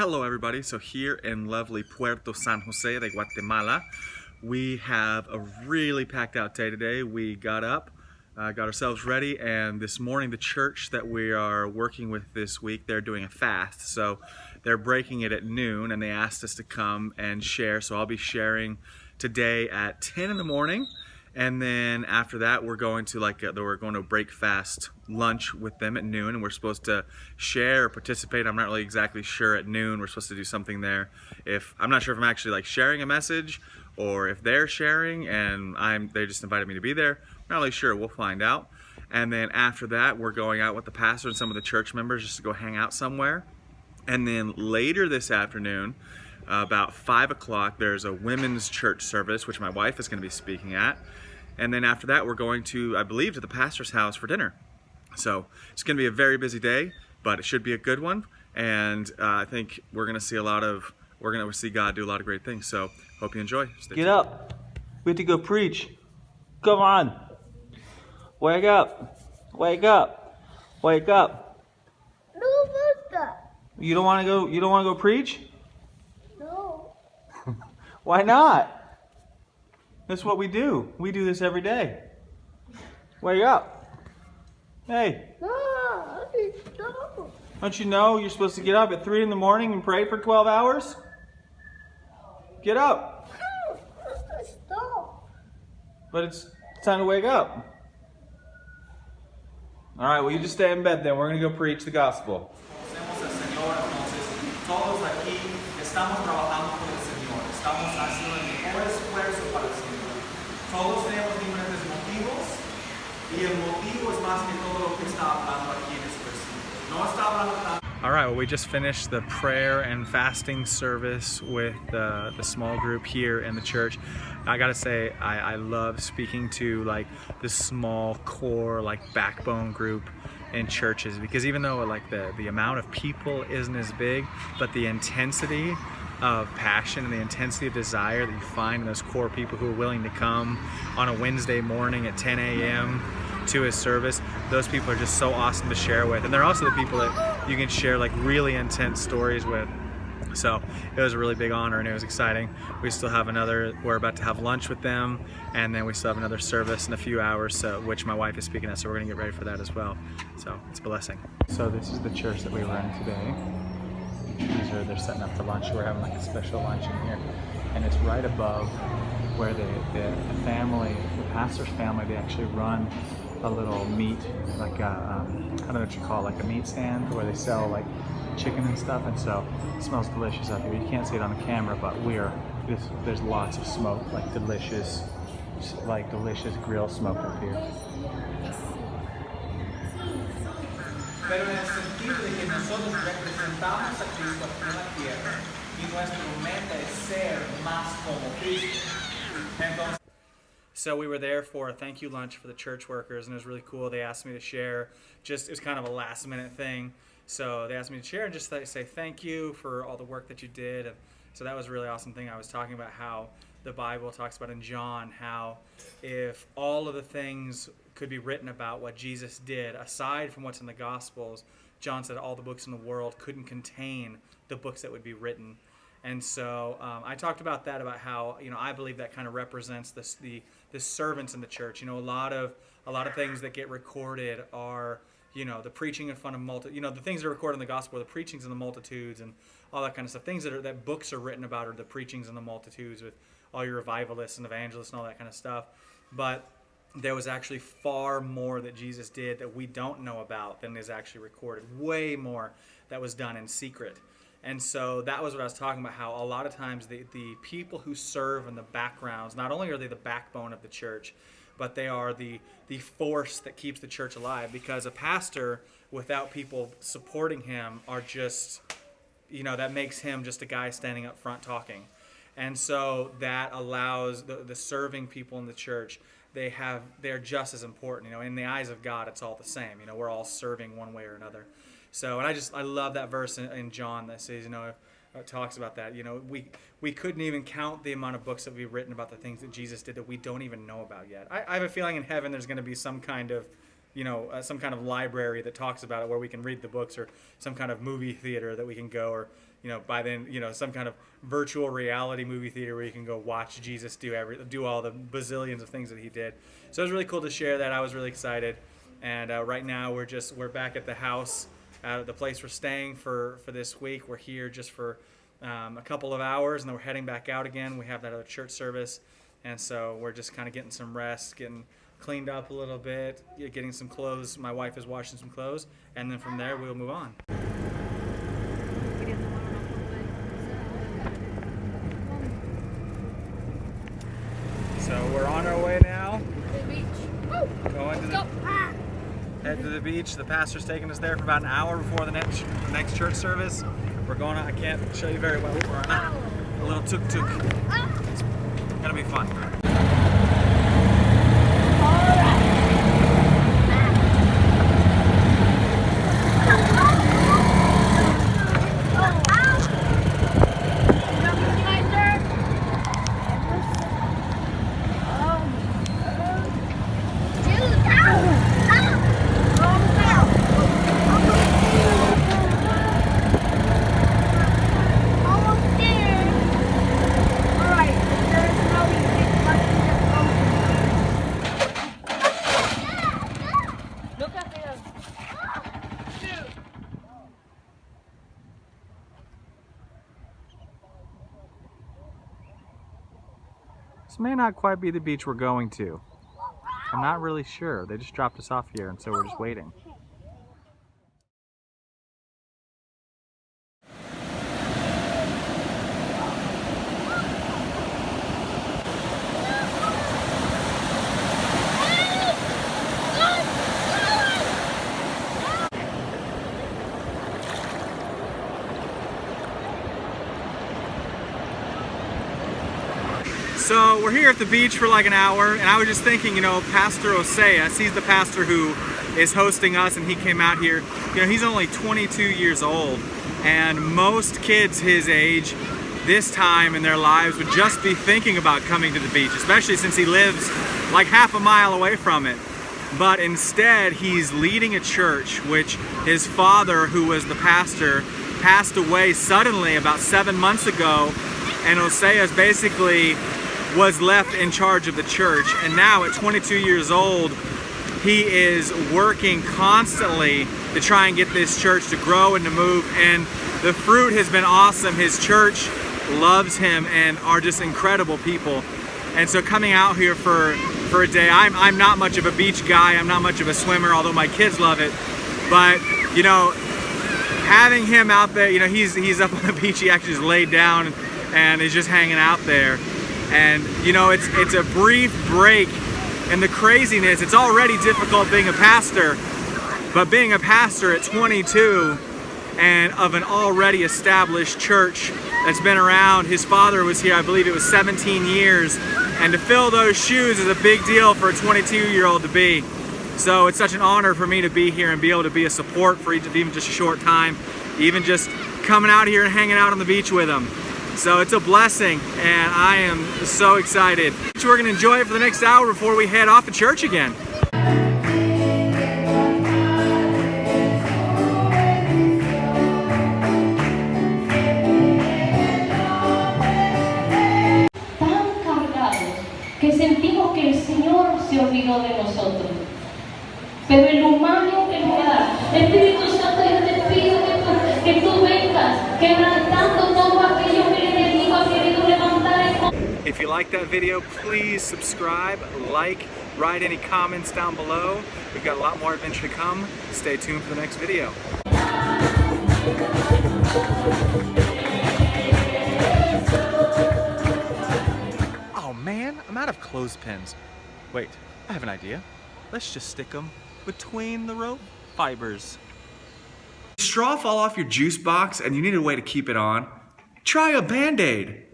Hello everybody, so here in lovely Puerto San Jose de Guatemala, we have a really packed out day today. We got up, got ourselves ready, and this morning the church that we are working with this week, they're doing a fast. So they're breaking it at noon and they asked us to come and share. So I'll be sharing today at 10 in the morning. And then after that, we're going to a break fast lunch with them at noon, and we're supposed to share or participate. I'm not really exactly sure at noon. We're supposed to do something there. I'm not sure if I'm actually sharing a message or if they're sharing, and they just invited me to be there. I'm not really sure. We'll find out. And then after that, we're going out with the pastor and some of the church members just to go hang out somewhere. And then later this afternoon, about 5 o'clock, there's a women's church service, which my wife is going to be speaking at. And then after that, we're going to, I believe, to the pastor's house for dinner. So it's going to be a very busy day, but it should be a good one. And I think we're going to see God do a lot of great things. So hope you enjoy. Stay tuned. Get up. We have to go preach. Come on. Wake up. Wake up. Wake up. You don't want to go? You don't want to go preach? No. Why not? That's what we do. We do this every day. Wake up. Hey. No. Don't you know you're supposed to get up at 3 in the morning and pray for 12 hours? Get up. Stop. But it's time to wake up. All right, well, you just stay in bed then. We're going to go preach the gospel. Todos aquí estamos trabajando por el Señor. Estamos haciendo el mejor esfuerzo para el Señor. Todos tenemos diferentes motivos y el motivo es más que todo lo que está hablando aquí en este versículo. No está hablando tanto. All right, well, we just finished the prayer and fasting service with the small group here in the church. I gotta say, I love speaking to the small core, backbone group in churches, because even though the amount of people isn't as big, but the intensity of passion and the intensity of desire that you find in those core people who are willing to come on a Wednesday morning at 10 a.m. to his service, those people are just so awesome to share with. And they're also the people that you can share really intense stories with. So it was a really big honor and it was exciting. We're about to have lunch with them, and then we still have another service in a few hours, which my wife is speaking at, so we're gonna get ready for that as well. So it's a blessing. So this is the church that we were in today. They're setting up for lunch. We're having a special lunch in here. And it's right above where the family, the pastor's family, they actually run a little meat, I don't know what you call it, a meat stand where they sell chicken and stuff, and so it smells delicious up here. You can't see it on the camera, but there's lots of smoke, delicious grill smoke up here. Pero en el sentido de que nosotros representamos a Cristo aquí en la tierra y nuestra meta es ser más como Cristo. Entonces, so we were there for a thank you lunch for the church workers, and it was really cool. They asked me to share. It was kind of a last minute thing. So they asked me to share and just say thank you for all the work that you did. And so that was a really awesome thing. I was talking about how the Bible talks about in John, how if all of the things could be written about what Jesus did, aside from what's in the Gospels, John said all the books in the world couldn't contain the books that would be written. And so I talked about that, about how I believe that kind of represents the servants in the church. A lot of things that get recorded are the preaching in front of the things that are recorded in the gospel are the preachings in the multitudes and all that kind of stuff. Things that books are written about are the preachings in the multitudes with all your revivalists and evangelists and all that kind of stuff. But there was actually far more that Jesus did that we don't know about than is actually recorded. Way more that was done in secret. And so that was what I was talking about, how a lot of times the people who serve in the backgrounds, not only are they the backbone of the church, but they are the force that keeps the church alive, because a pastor without people supporting him are just, that makes him just a guy standing up front talking. And so that allows the serving people in the church, they're just as important. In the eyes of God, it's all the same. We're all serving one way or another. So, and I love that verse in John that says, it talks about that. We couldn't even count the amount of books that we've written about the things that Jesus did that we don't even know about yet. I have a feeling in heaven there's going to be some kind of some kind of library that talks about it where we can read the books, or some kind of movie theater that we can go, or by then, some kind of virtual reality movie theater where you can go watch Jesus do all the bazillions of things that he did. So it was really cool to share that. I was really excited. And right now we're back at the house, the place we're staying for this week. We're here just for a couple of hours, and then we're heading back out again. We have that other church service, and so we're just kind of getting some rest, getting cleaned up a little bit, getting some clothes. My wife is washing some clothes, and then from there we'll move on. So we're on our way now. To the beach. Going to head to the beach. The pastor's taking us there for about an hour before the next church service. We're going on, I can't show you very well. We're on a little tuk-tuk. It's gonna be fun. This may not quite be the beach we're going to. I'm not really sure. They just dropped us off here, and so we're just waiting. So we're here at the beach for like an hour, and I was just thinking, Pastor Oseas, he's the pastor who is hosting us, and he came out here. He's only 22 years old, and most kids his age this time in their lives would just be thinking about coming to the beach, especially since he lives like half a mile away from it. But instead, he's leading a church, which his father, who was the pastor, passed away suddenly about 7 months ago, and Oseas basically was left in charge of the church. And now at 22 years old, he is working constantly to try and get this church to grow and to move, and the fruit has been awesome. His church loves him and are just incredible people. And so coming out here for a day, I'm not much of a beach guy, I'm not much of a swimmer, although my kids love it, but having him out there, he's up on the beach, he actually just laid down and is just hanging out there. And it's a brief break in the craziness. It's already difficult being a pastor, but being a pastor at 22 and of an already established church that's been around. His father was here, I believe it was 17 years, and to fill those shoes is a big deal for a 22-year-old to be. So it's such an honor for me to be here and be able to be a support for even just a short time, even just coming out here and hanging out on the beach with him. So it's a blessing, and I am so excited. We're gonna enjoy it for the next hour before we head off to church again. Tan cargados que sentimos que el Señor se olvidó de nosotros. Pero el humano que nos da, Espíritu Santo, yo te pido que tú vengas, quebrantando todo aquello que el enemigo ha querido levantar en contra. If you like that video, please subscribe, write any comments down below. We've got a lot more adventure to come. Stay tuned for the next video. Oh man, I'm out of clothespins. Wait, I have an idea. Let's just stick them between the rope fibers. Straw fall off your juice box and you need a way to keep it on? Try a Band-Aid.